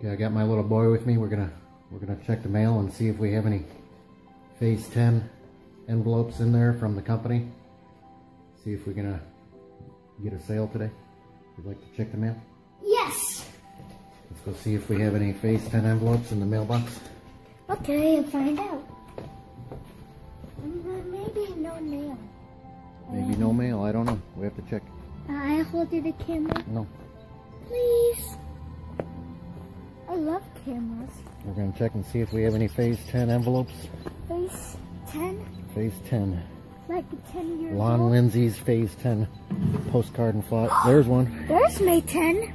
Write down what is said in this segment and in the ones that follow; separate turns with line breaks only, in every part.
Okay, I got my little boy with me. We're gonna check the mail and see if we have any Phase 10 envelopes in there from the company. See if we're gonna get a sale today. Would you like to check the mail?
Yes.
Let's go see if we have any Phase 10 envelopes in the mailbox.
Okay, I'll find out. Maybe no mail.
Maybe no mail. I don't know. We have to check.
I hold you the camera.
No.
Please. I love cameras.
We're gonna check and see if we have any Phase 10 envelopes.
Phase 10?
Phase 10.
Like 10 years
Lon
old?
Lindsay's Phase 10 postcard and flop. There's one.
There's May 10.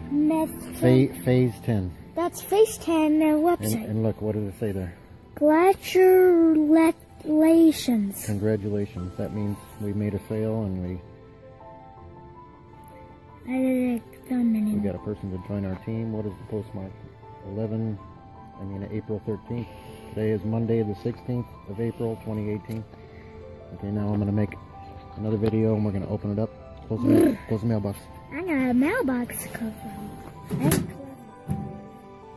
Phase 10.
That's Phase 10 website.
And look, what did it say there?
Congratulations.
Congratulations. That means we made a sale and we got a person to join our team. What is the postmark? April 13th. Today is Monday the 16th of April 2018. Okay, now I'm going to make another video and we're going to open it up. Close the mailbox.
I got a mailbox cover.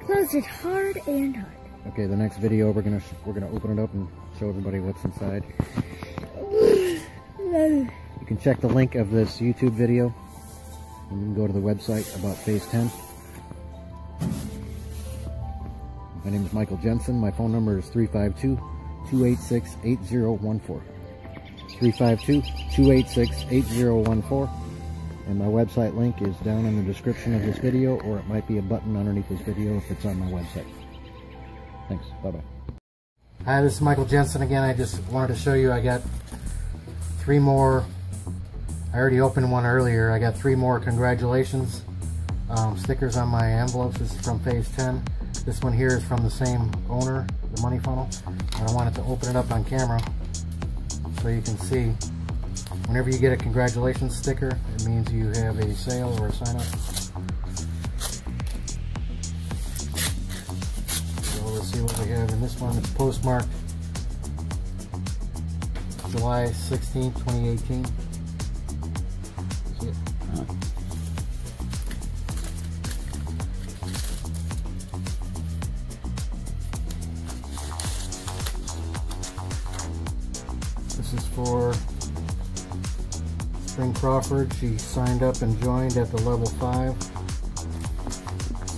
Close it hard and hard.
Okay, the next video we're gonna open it up and show everybody what's inside. You can check the link of this YouTube video and you can go to the website about Phase 10. My name is Michael Jensen. My phone number is 352-286-8014. 352-286-8014. And my website link is down in the description of this video, or it might be a button underneath this video if it's on my website. Thanks. Bye-bye. Hi, this is Michael Jensen again. I just wanted to show you I got 3 more. I already opened one earlier. I got 3 more congratulations stickers on my envelopes. This is from Phase 10. This one here is from the same owner, the money funnel. But I wanted to open it up on camera so you can see. Whenever you get a congratulations sticker, it means you have a sale or a sign up. So let's see what we have in this one. It's postmarked July 16th, 2018. See it? This is for Spring Crawford. She signed up and joined at the level 5.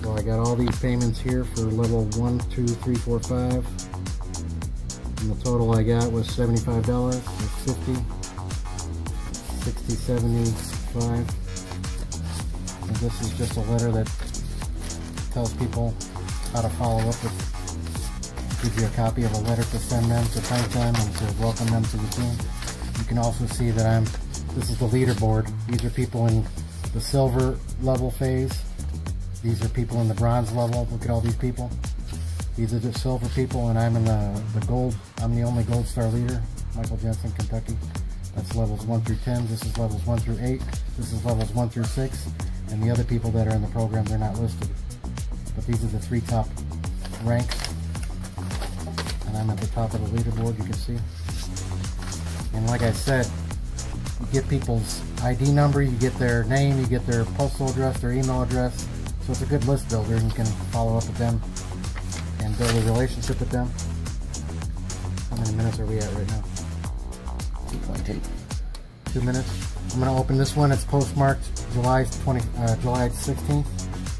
So I got all these payments here for level 1, 2, 3, 4, 5. And the total I got was $75. That's 50, 60, 75. And this is just a letter that tells people how to follow up with. Gives you a copy of a letter to send them, to thank them, and to welcome them to the team. You can also see that this is the leaderboard. These are people in the silver level phase. These are people in the bronze level. Look at all these people. These are the silver people, and I'm in the gold. I'm the only gold star leader, Michael Jensen, Kentucky. That's levels 1 through 10. This is levels 1 through 8. This is levels 1 through 6. And the other people that are in the program, they're not listed. But these are the 3 top ranks. And I'm at the top of the leaderboard, you can see. And like I said, you get people's ID number, you get their name, you get their postal address, their email address. So it's a good list builder, and you can follow up with them and build a relationship with them. How many minutes are we at right now? 2.8. 2 minutes. I'm going to open this one. It's postmarked July 16th,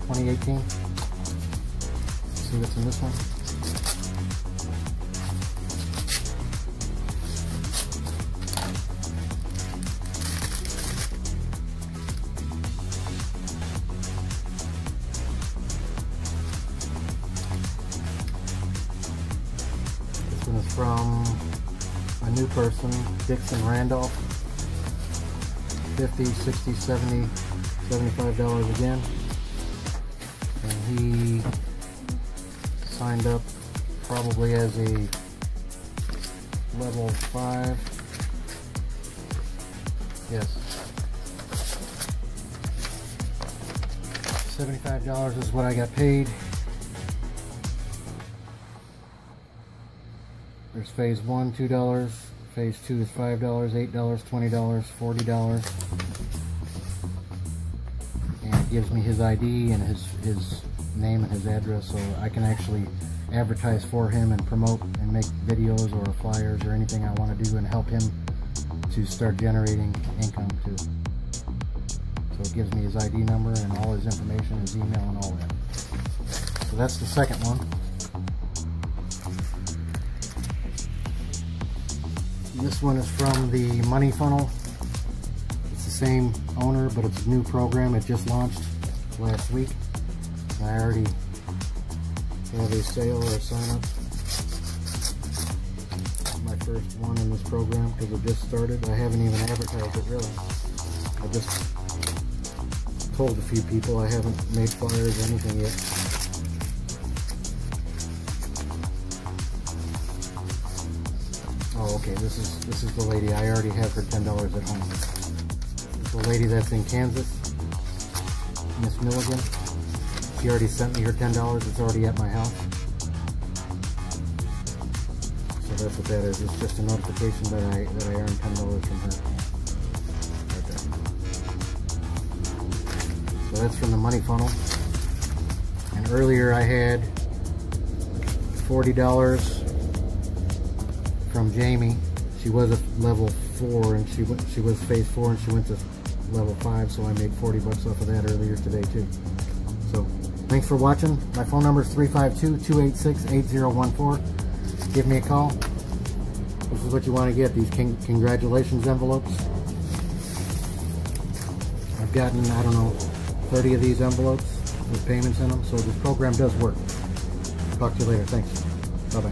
2018. Let's see what's in this one. This one is from a new person, Dixon Randolph. 50, 60, 70, $75 again. And he signed up probably as a level 5. Yes. $75 is what I got paid. There's phase 1, $2. Phase 2 is $5, $8, $20, $40. And it gives me his ID and his name and his address, so I can actually advertise for him and promote and make videos or flyers or anything I want to do and help him to start generating income too. So it gives me his ID number and all his information, his email and all that. So that's the second one. This one is from the Money Funnel. It's the same owner, but it's a new program. It just launched last week. I already have a sale or a sign up. My first one in this program because it just started. I haven't even advertised it really. I just told a few people. I haven't made flyers or anything yet. Oh, okay. This is the lady. I already have her $10 at home. It's the lady that's in Kansas, Miss Milligan. She already sent me her $10. It's already at my house. So that's what that is. It's just a notification that I earned $10 from her. Right there. So that's from the Money Funnel. And earlier I had $40 from Jamie. She was at level 4 and she was phase 4 and she went to level 5, so I made $40 off of that earlier today too. So thanks for watching. My phone number is 352-286-8014. Give me a call. This is what you want to get, these congratulations envelopes. I've gotten, I don't know, 30 of these envelopes with payments in them, so this program does work. Talk to you later. Thanks. Bye-bye.